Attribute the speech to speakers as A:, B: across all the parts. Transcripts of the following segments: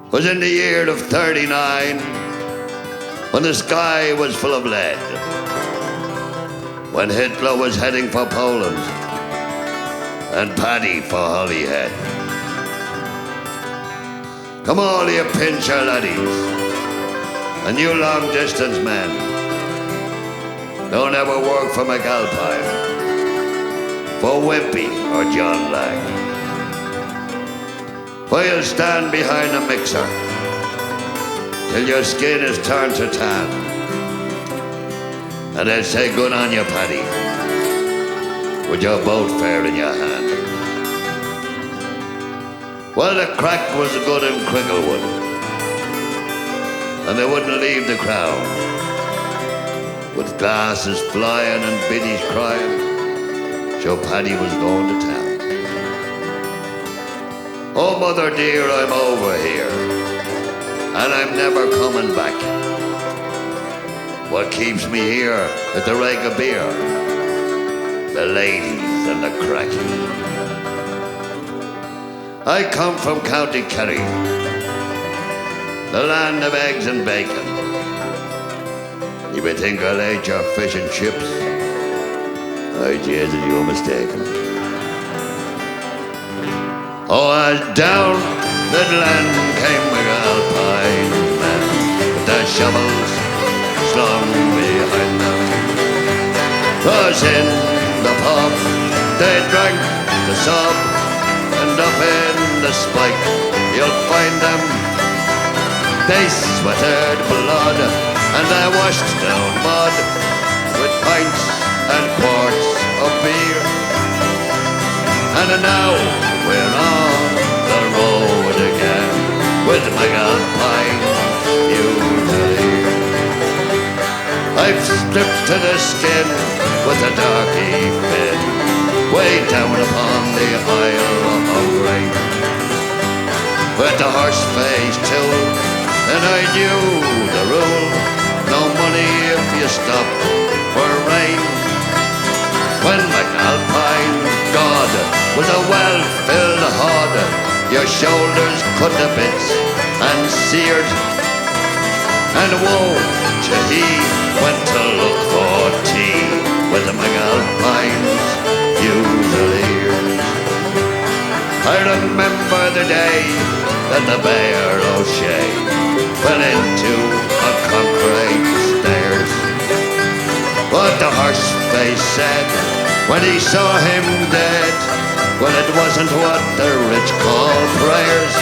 A: Was in the year of 39, when the sky was full of lead, when Hitler was heading for Poland and Paddy for Holyhead. Come all you pincher laddies and you long distance men, don't ever work for McAlpine, for Wimpy or John Lang. For you'll stand behind a mixer till your skin is turned to tan, and they'll say good on you, Paddy, with your boat fare in your hand. Well, the crack was good in Cricklewood, and they wouldn't leave the crowd, with glasses flying and biddies crying, so Paddy was going to town. Oh, mother dear, I'm over here, and I'm never coming back. What keeps me here is the rake of beer, the ladies and the crack. I come from County Kerry, the land of eggs and bacon. You may think I'll eat your fish and chips. I Jesus, you're mistaken. Oh, as down the glen came McAlpine men with their shovels slung behind them. 'Twas in the pub they drank the sub, and up in the spike you'll find them. They sweated blood and they washed down mud with pints and quarts of beer. And now we're on the road again with McAlpine usually. I've stripped to the skin with a darky fin, way down upon the Isle of Grain, with the horse face too, and I knew the rule: no money if you stop for rain. When McAlpine God was a well-filled hod, your shoulders cut to bits and seared, and woe to he went to look for tea with the McAlpines usually. I remember the day that the Bear O'Shea fell into a concrete stairs. What the horse face said when he saw him dead, well, it wasn't what the rich call prayers.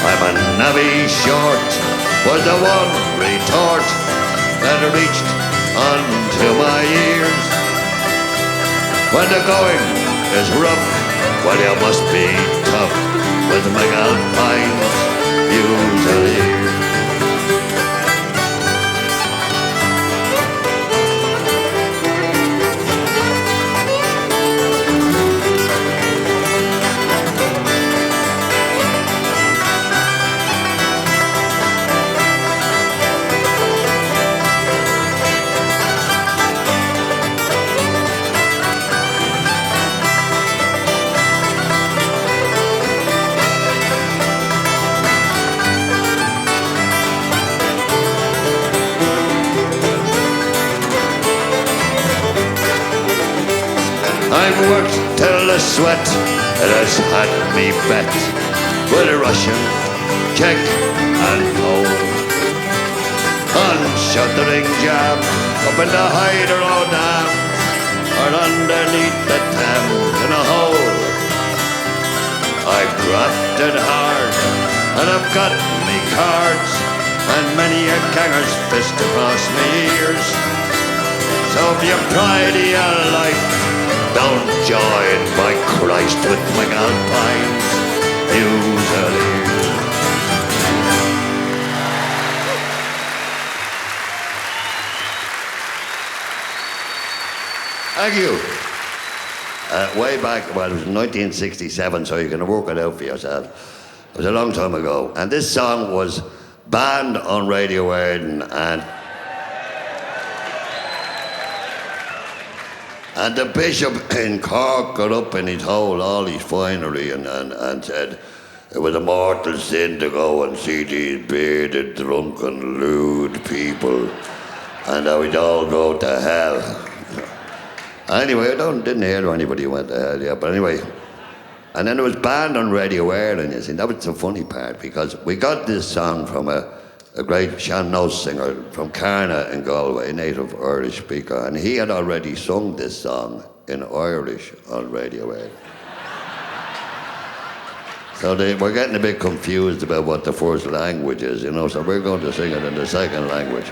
A: I'm a navvy short was the one retort that reached unto my ears. When the going is rough, well, you must be tough with McAlpines usually. I've worked till the sweat has had me bet with a Russian, Czech and Pole. On shuddering jam up in the Hydro Dam or underneath the Thames in a hole. I've grafted hard and I've got me cards and many a ganger's fist across me ears. So if you pride of your life, don't join, by Christ, with McAlpines usually. Thank you. Way back, well, it was 1967, so you can work it out for yourself. It was a long time ago. And this song was banned on Radio Éirinn, and the bishop in Cork got up and he told all his finery and said, It was a mortal sin to go and see these bearded, drunken, lewd people, and that we'd all go to hell. Anyway, didn't hear anybody went to hell yet, but anyway. And then it was banned on Radio Ireland, you see. That was the funny part, because we got this song from a great sean-nós singer from Carna in Galway, a native Irish speaker, and he had already sung this song in Irish on Radio Ireland. So we're getting a bit confused about what the first language is, you know, so we're going to sing it in the second language.